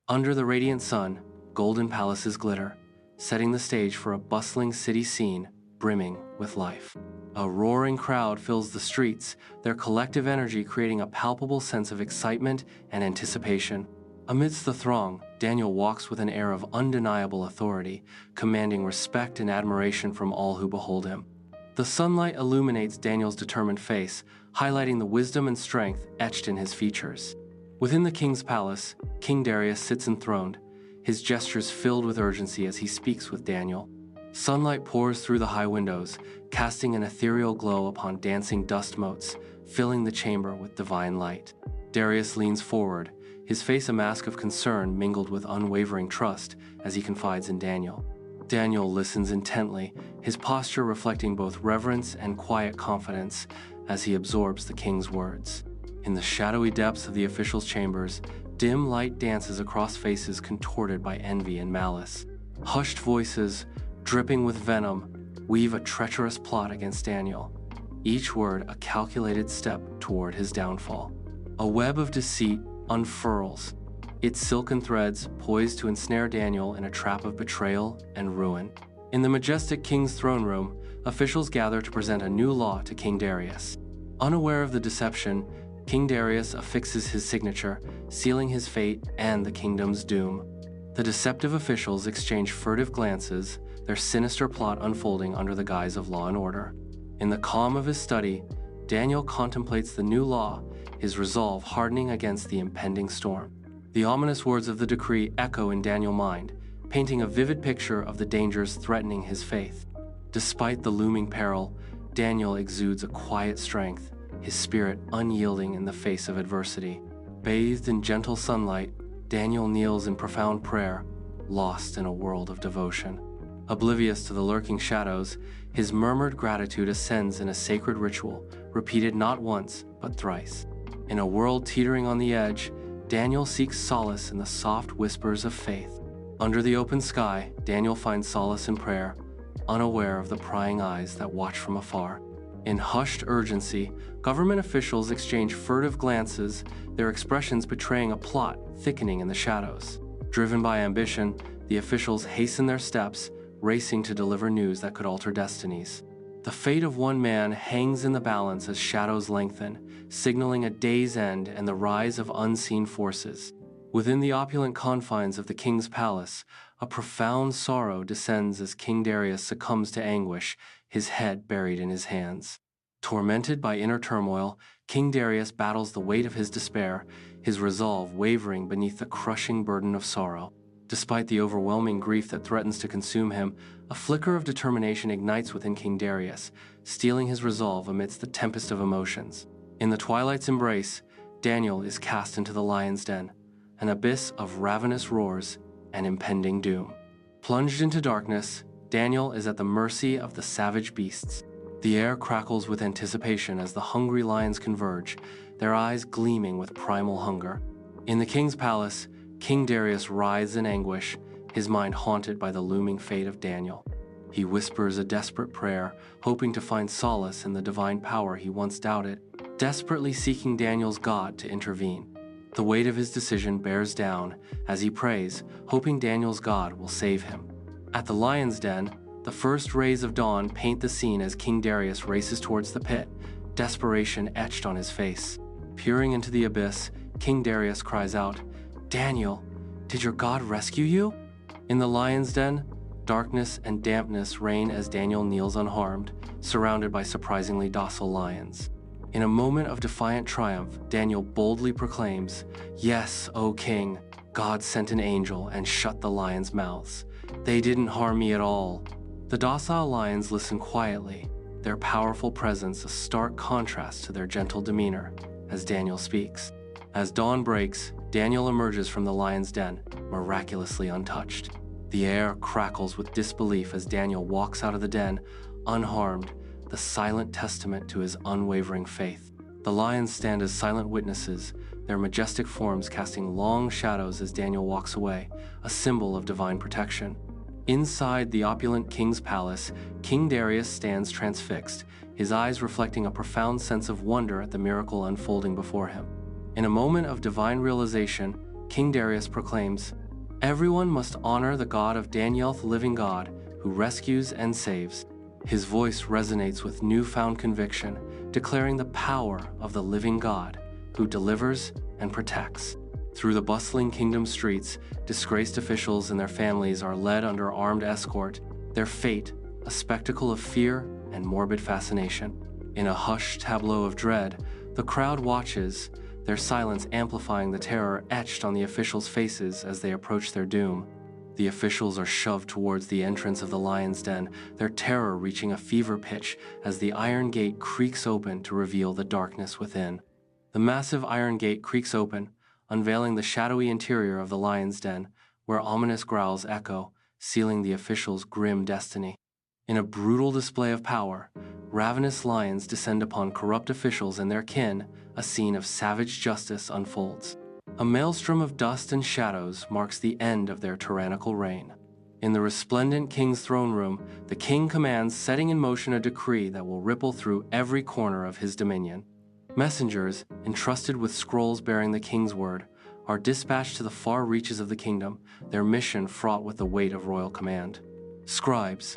Under the radiant sun, golden palaces glitter, setting the stage for a bustling city scene brimming with life. A roaring crowd fills the streets, their collective energy creating a palpable sense of excitement and anticipation. Amidst the throng, Daniel walks with an air of undeniable authority, commanding respect and admiration from all who behold him. The sunlight illuminates Daniel's determined face, highlighting the wisdom and strength etched in his features. Within the king's palace, King Darius sits enthroned, his gestures filled with urgency as he speaks with Daniel. Sunlight pours through the high windows, casting an ethereal glow upon dancing dust motes, filling the chamber with divine light. Darius leans forward, his face a mask of concern mingled with unwavering trust as he confides in Daniel. Daniel listens intently, his posture reflecting both reverence and quiet confidence as he absorbs the king's words. In the shadowy depths of the officials' chambers, dim light dances across faces contorted by envy and malice. Hushed voices, dripping with venom, weave a treacherous plot against Daniel, each word a calculated step toward his downfall. A web of deceit unfurls, its silken threads poised to ensnare Daniel in a trap of betrayal and ruin. In the majestic king's throne room, officials gather to present a new law to King Darius. Unaware of the deception, King Darius affixes his signature, sealing his fate and the kingdom's doom. The deceptive officials exchange furtive glances, their sinister plot unfolding under the guise of law and order. In the calm of his study, Daniel contemplates the new law, his resolve hardening against the impending storm. The ominous words of the decree echo in Daniel's mind, painting a vivid picture of the dangers threatening his faith. Despite the looming peril, Daniel exudes a quiet strength, his spirit unyielding in the face of adversity. Bathed in gentle sunlight, Daniel kneels in profound prayer, lost in a world of devotion. Oblivious to the lurking shadows, his murmured gratitude ascends in a sacred ritual, repeated not once, but thrice. In a world teetering on the edge, Daniel seeks solace in the soft whispers of faith. Under the open sky, Daniel finds solace in prayer, unaware of the prying eyes that watch from afar. In hushed urgency, government officials exchange furtive glances, their expressions betraying a plot thickening in the shadows. Driven by ambition, the officials hasten their steps, racing to deliver news that could alter destinies. The fate of one man hangs in the balance as shadows lengthen, signaling a day's end and the rise of unseen forces. Within the opulent confines of the king's palace, a profound sorrow descends as King Darius succumbs to anguish, his head buried in his hands. Tormented by inner turmoil, King Darius battles the weight of his despair, his resolve wavering beneath the crushing burden of sorrow. Despite the overwhelming grief that threatens to consume him, a flicker of determination ignites within King Darius, steeling his resolve amidst the tempest of emotions. In the twilight's embrace, Daniel is cast into the lion's den, an abyss of ravenous roars and impending doom. Plunged into darkness, Daniel is at the mercy of the savage beasts. The air crackles with anticipation as the hungry lions converge, their eyes gleaming with primal hunger. In the king's palace, King Darius writhes in anguish, his mind haunted by the looming fate of Daniel. He whispers a desperate prayer, hoping to find solace in the divine power he once doubted, desperately seeking Daniel's God to intervene. The weight of his decision bears down as he prays, hoping Daniel's God will save him. At the lion's den, the first rays of dawn paint the scene as King Darius races towards the pit, desperation etched on his face. Peering into the abyss, King Darius cries out, "Daniel, did your God rescue you?" In the lion's den, darkness and dampness reign as Daniel kneels unharmed, surrounded by surprisingly docile lions. In a moment of defiant triumph, Daniel boldly proclaims, "Yes, O king, God sent an angel and shut the lions' mouths. They didn't harm me at all." The docile lions listen quietly, their powerful presence a stark contrast to their gentle demeanor as Daniel speaks. As dawn breaks, Daniel emerges from the lion's den, miraculously untouched. The air crackles with disbelief as Daniel walks out of the den, unharmed, the silent testament to his unwavering faith. The lions stand as silent witnesses, their majestic forms casting long shadows as Daniel walks away, a symbol of divine protection. Inside the opulent king's palace, King Darius stands transfixed, his eyes reflecting a profound sense of wonder at the miracle unfolding before him. In a moment of divine realization, King Darius proclaims, "Everyone must honor the God of Daniel, the living God, who rescues and saves." His voice resonates with newfound conviction, declaring the power of the living God, who delivers and protects. Through the bustling kingdom streets, disgraced officials and their families are led under armed escort, their fate a spectacle of fear and morbid fascination. In a hushed tableau of dread, the crowd watches, their silence amplifying the terror etched on the officials' faces as they approach their doom. The officials are shoved towards the entrance of the lion's den, their terror reaching a fever pitch as the iron gate creaks open to reveal the darkness within. The massive iron gate creaks open, unveiling the shadowy interior of the lion's den, where ominous growls echo, sealing the officials' grim destiny. In a brutal display of power, ravenous lions descend upon corrupt officials and their kin. A scene of savage justice unfolds. A maelstrom of dust and shadows marks the end of their tyrannical reign. In the resplendent king's throne room, the king commands, setting in motion a decree that will ripple through every corner of his dominion. Messengers, entrusted with scrolls bearing the king's word, are dispatched to the far reaches of the kingdom, their mission fraught with the weight of royal command. Scribes,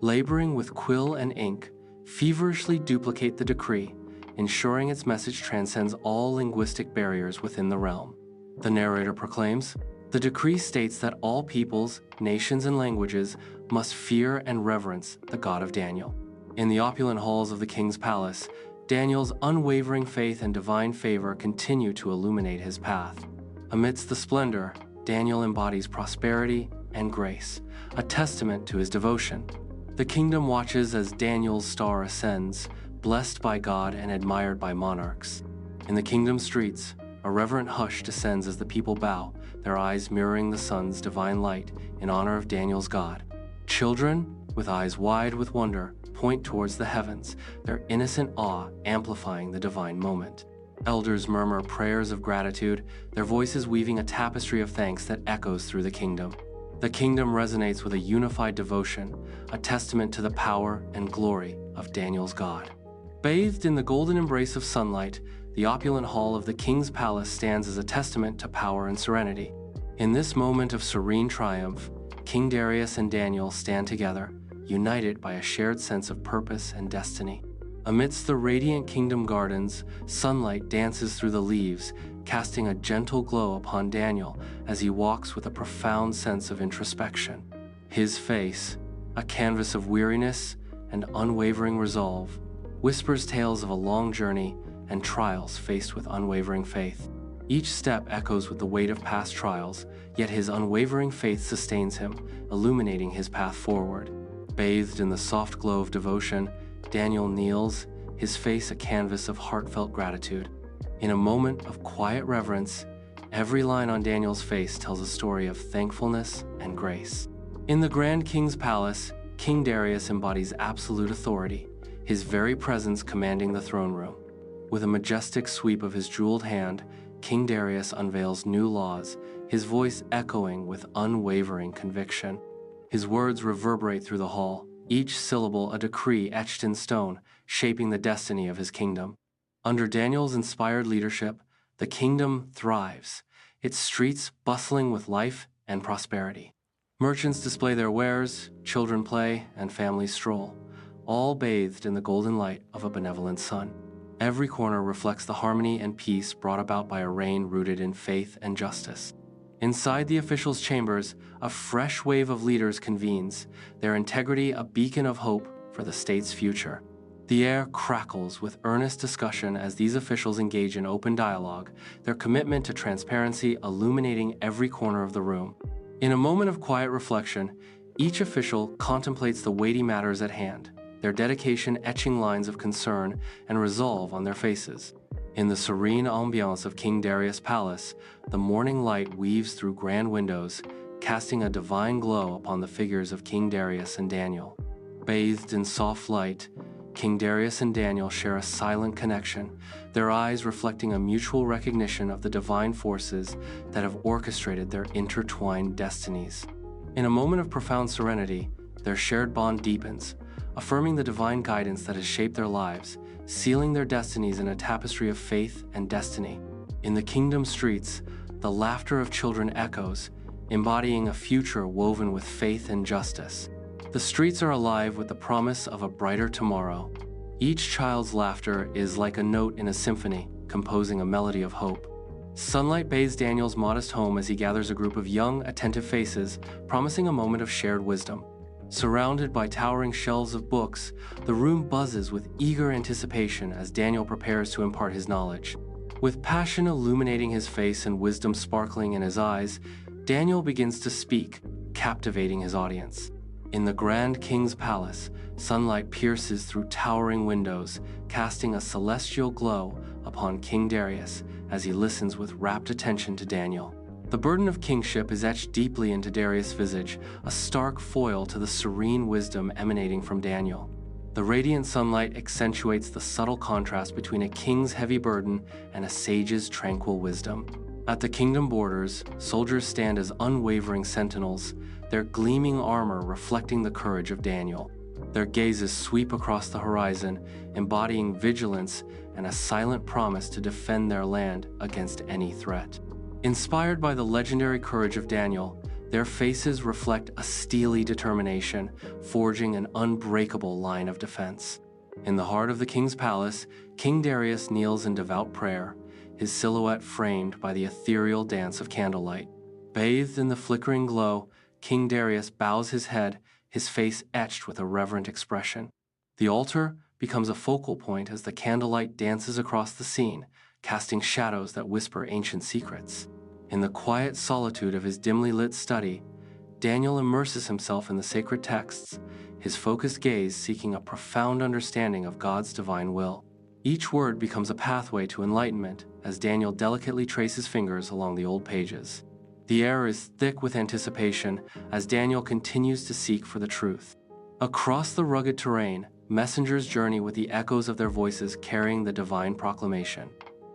laboring with quill and ink, feverishly duplicate the decree, ensuring its message transcends all linguistic barriers within the realm. The narrator proclaims, "The decree states that all peoples, nations, and languages must fear and reverence the God of Daniel." In the opulent halls of the king's palace, Daniel's unwavering faith and divine favor continue to illuminate his path. Amidst the splendor, Daniel embodies prosperity and grace, a testament to his devotion. The kingdom watches as Daniel's star ascends, blessed by God and admired by monarchs. In the kingdom streets, a reverent hush descends as the people bow, their eyes mirroring the sun's divine light in honor of Daniel's God. Children, with eyes wide with wonder, point towards the heavens, their innocent awe amplifying the divine moment. Elders murmur prayers of gratitude, their voices weaving a tapestry of thanks that echoes through the kingdom. The kingdom resonates with a unified devotion, a testament to the power and glory of Daniel's God. Bathed in the golden embrace of sunlight, the opulent hall of the king's palace stands as a testament to power and serenity. In this moment of serene triumph, King Darius and Daniel stand together, united by a shared sense of purpose and destiny. Amidst the radiant kingdom gardens, sunlight dances through the leaves, casting a gentle glow upon Daniel as he walks with a profound sense of introspection. His face, a canvas of weariness and unwavering resolve, whispers tales of a long journey and trials faced with unwavering faith. Each step echoes with the weight of past trials, yet his unwavering faith sustains him, illuminating his path forward. Bathed in the soft glow of devotion, Daniel kneels, his face a canvas of heartfelt gratitude. In a moment of quiet reverence, every line on Daniel's face tells a story of thankfulness and grace. In the Grand King's palace, King Darius embodies absolute authority, his very presence commanding the throne room. With a majestic sweep of his jeweled hand, King Darius unveils new laws, his voice echoing with unwavering conviction. His words reverberate through the hall, each syllable a decree etched in stone, shaping the destiny of his kingdom. Under Daniel's inspired leadership, the kingdom thrives, its streets bustling with life and prosperity. Merchants display their wares, children play, and families stroll, all bathed in the golden light of a benevolent sun. Every corner reflects the harmony and peace brought about by a reign rooted in faith and justice. Inside the officials' chambers, a fresh wave of leaders convenes, their integrity a beacon of hope for the state's future. The air crackles with earnest discussion as these officials engage in open dialogue, their commitment to transparency illuminating every corner of the room. In a moment of quiet reflection, each official contemplates the weighty matters at hand, their dedication etching lines of concern and resolve on their faces. In the serene ambiance of King Darius' palace, the morning light weaves through grand windows, casting a divine glow upon the figures of King Darius and Daniel. Bathed in soft light, King Darius and Daniel share a silent connection, their eyes reflecting a mutual recognition of the divine forces that have orchestrated their intertwined destinies. In a moment of profound serenity, their shared bond deepens, affirming the divine guidance that has shaped their lives, sealing their destinies in a tapestry of faith and destiny. In the kingdom streets, the laughter of children echoes, embodying a future woven with faith and justice. The streets are alive with the promise of a brighter tomorrow. Each child's laughter is like a note in a symphony, composing a melody of hope. Sunlight bathes Daniel's modest home as he gathers a group of young, attentive faces, promising a moment of shared wisdom. Surrounded by towering shelves of books, the room buzzes with eager anticipation as Daniel prepares to impart his knowledge. With passion illuminating his face and wisdom sparkling in his eyes, Daniel begins to speak, captivating his audience. In the grand king's palace, sunlight pierces through towering windows, casting a celestial glow upon King Darius as he listens with rapt attention to Daniel. The burden of kingship is etched deeply into Darius' visage, a stark foil to the serene wisdom emanating from Daniel. The radiant sunlight accentuates the subtle contrast between a king's heavy burden and a sage's tranquil wisdom. At the kingdom borders, soldiers stand as unwavering sentinels, their gleaming armor reflecting the courage of Daniel. Their gazes sweep across the horizon, embodying vigilance and a silent promise to defend their land against any threat. Inspired by the legendary courage of Daniel, their faces reflect a steely determination, forging an unbreakable line of defense. In the heart of the king's palace, King Darius kneels in devout prayer, his silhouette framed by the ethereal dance of candlelight. Bathed in the flickering glow, King Darius bows his head, his face etched with a reverent expression. The altar becomes a focal point as the candlelight dances across the scene, casting shadows that whisper ancient secrets. In the quiet solitude of his dimly lit study, Daniel immerses himself in the sacred texts, his focused gaze seeking a profound understanding of God's divine will. Each word becomes a pathway to enlightenment as Daniel delicately traces fingers along the old pages. The air is thick with anticipation as Daniel continues to seek for the truth. Across the rugged terrain, messengers journey with the echoes of their voices carrying the divine proclamation.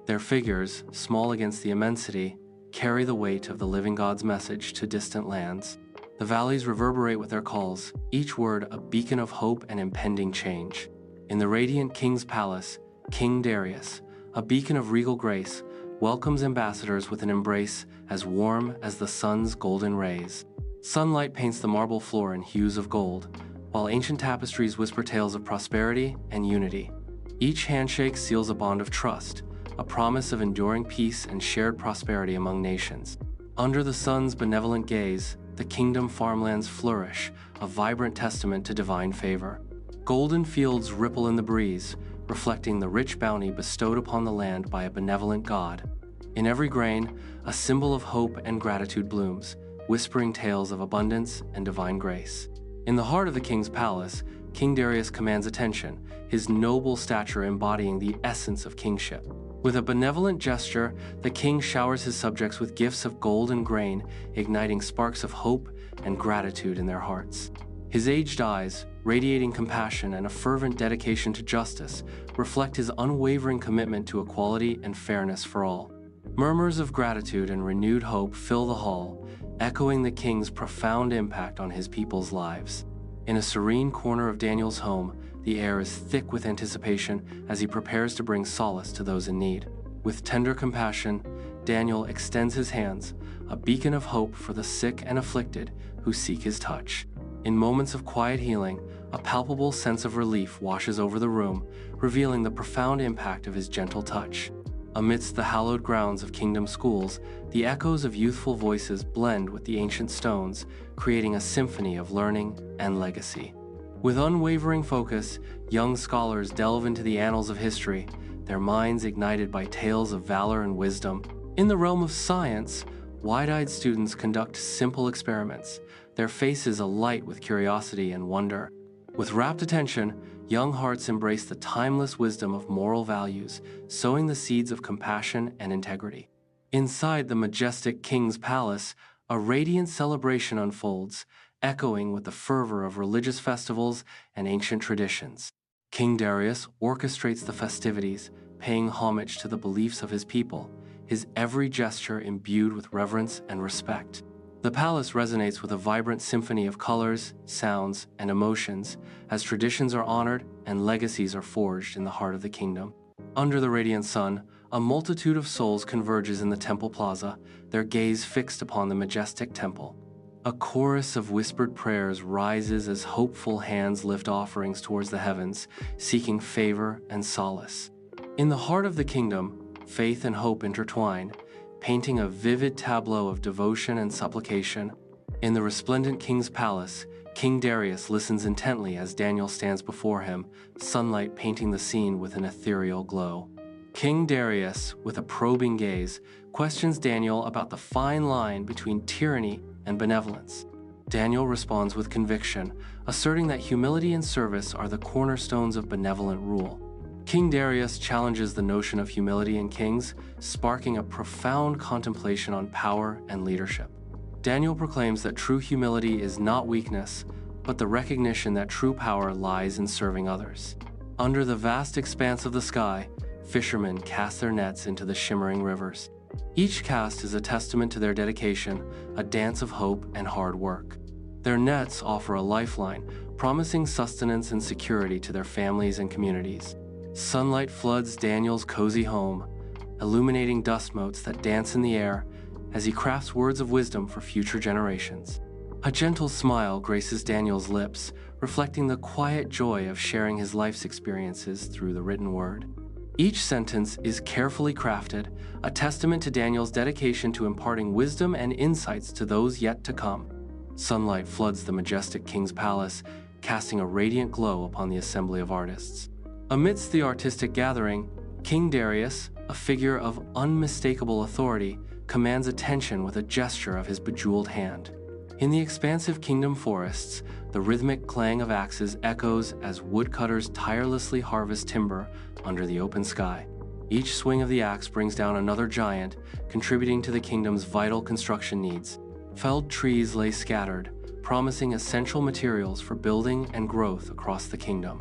Their figures, small against the immensity, carry the weight of the living God's message to distant lands. The valleys reverberate with their calls, each word a beacon of hope and impending change. In the radiant king's palace, King Darius, a beacon of regal grace, welcomes ambassadors with an embrace as warm as the sun's golden rays. Sunlight paints the marble floor in hues of gold, while ancient tapestries whisper tales of prosperity and unity. Each handshake seals a bond of trust, a promise of enduring peace and shared prosperity among nations. Under the sun's benevolent gaze, the kingdom farmlands flourish, a vibrant testament to divine favor. Golden fields ripple in the breeze, reflecting the rich bounty bestowed upon the land by a benevolent God. In every grain, a symbol of hope and gratitude blooms, whispering tales of abundance and divine grace. In the heart of the king's palace, King Darius commands attention, his noble stature embodying the essence of kingship. With a benevolent gesture, the king showers his subjects with gifts of gold and grain, igniting sparks of hope and gratitude in their hearts. His aged eyes, radiating compassion and a fervent dedication to justice, reflect his unwavering commitment to equality and fairness for all. Murmurs of gratitude and renewed hope fill the hall, echoing the king's profound impact on his people's lives. In a serene corner of Daniel's home, the air is thick with anticipation as he prepares to bring solace to those in need. With tender compassion, Daniel extends his hands, a beacon of hope for the sick and afflicted who seek his touch. In moments of quiet healing, a palpable sense of relief washes over the room, revealing the profound impact of his gentle touch. Amidst the hallowed grounds of kingdom schools, the echoes of youthful voices blend with the ancient stones, creating a symphony of learning and legacy. With unwavering focus, young scholars delve into the annals of history, their minds ignited by tales of valor and wisdom. In the realm of science, wide-eyed students conduct simple experiments, their faces alight with curiosity and wonder. With rapt attention, young hearts embrace the timeless wisdom of moral values, sowing the seeds of compassion and integrity. Inside the majestic king's palace, a radiant celebration unfolds, echoing with the fervor of religious festivals and ancient traditions. King Darius orchestrates the festivities, paying homage to the beliefs of his people, his every gesture imbued with reverence and respect. The palace resonates with a vibrant symphony of colors, sounds, and emotions as traditions are honored and legacies are forged in the heart of the kingdom. Under the radiant sun, a multitude of souls converges in the temple plaza, their gaze fixed upon the majestic temple. A chorus of whispered prayers rises as hopeful hands lift offerings towards the heavens, seeking favor and solace. In the heart of the kingdom, faith and hope intertwine, painting a vivid tableau of devotion and supplication. In the resplendent king's palace, King Darius listens intently as Daniel stands before him, sunlight painting the scene with an ethereal glow. King Darius, with a probing gaze, questions Daniel about the fine line between tyranny and benevolence. Daniel responds with conviction, asserting that humility and service are the cornerstones of benevolent rule. King Darius challenges the notion of humility in kings, sparking a profound contemplation on power and leadership. Daniel proclaims that true humility is not weakness, but the recognition that true power lies in serving others. Under the vast expanse of the sky, fishermen cast their nets into the shimmering rivers. Each cast is a testament to their dedication, a dance of hope and hard work. Their nets offer a lifeline, promising sustenance and security to their families and communities. Sunlight floods Daniel's cozy home, illuminating dust motes that dance in the air as he crafts words of wisdom for future generations. A gentle smile graces Daniel's lips, reflecting the quiet joy of sharing his life's experiences through the written word. Each sentence is carefully crafted, a testament to Daniel's dedication to imparting wisdom and insights to those yet to come. Sunlight floods the majestic king's palace, casting a radiant glow upon the assembly of artists. Amidst the artistic gathering, King Darius, a figure of unmistakable authority, commands attention with a gesture of his bejeweled hand. In the expansive kingdom forests, the rhythmic clang of axes echoes as woodcutters tirelessly harvest timber under the open sky. Each swing of the axe brings down another giant, contributing to the kingdom's vital construction needs. Felled trees lay scattered, promising essential materials for building and growth across the kingdom.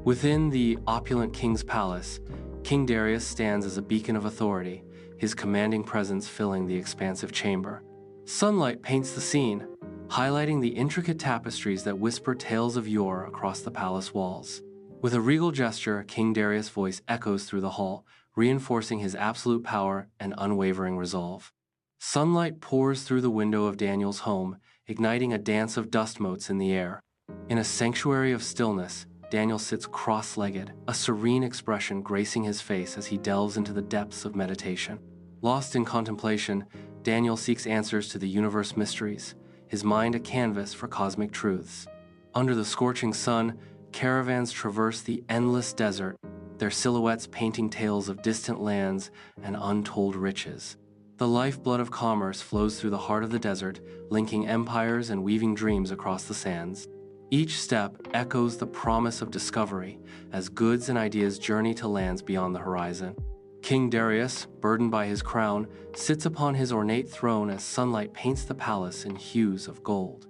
Within the opulent king's palace, King Darius stands as a beacon of authority, his commanding presence filling the expansive chamber. Sunlight paints the scene, highlighting the intricate tapestries that whisper tales of yore across the palace walls. With a regal gesture, King Darius' voice echoes through the hall, reinforcing his absolute power and unwavering resolve. Sunlight pours through the window of Daniel's home, igniting a dance of dust motes in the air. In a sanctuary of stillness, Daniel sits cross-legged, a serene expression gracing his face as he delves into the depths of meditation. Lost in contemplation, Daniel seeks answers to the universe mysteries, his mind a canvas for cosmic truths. Under the scorching sun, caravans traverse the endless desert, their silhouettes painting tales of distant lands and untold riches. The lifeblood of commerce flows through the heart of the desert, linking empires and weaving dreams across the sands. Each step echoes the promise of discovery as goods and ideas journey to lands beyond the horizon. King Darius, burdened by his crown, sits upon his ornate throne as sunlight paints the palace in hues of gold.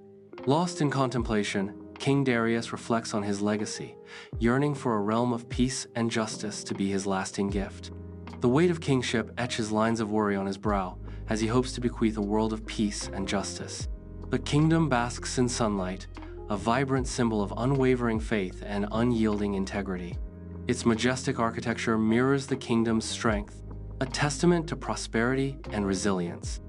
Lost in contemplation, King Darius reflects on his legacy, yearning for a realm of peace and justice to be his lasting gift. The weight of kingship etches lines of worry on his brow as he hopes to bequeath a world of peace and justice. The kingdom basks in sunlight, a vibrant symbol of unwavering faith and unyielding integrity. Its majestic architecture mirrors the kingdom's strength, a testament to prosperity and resilience.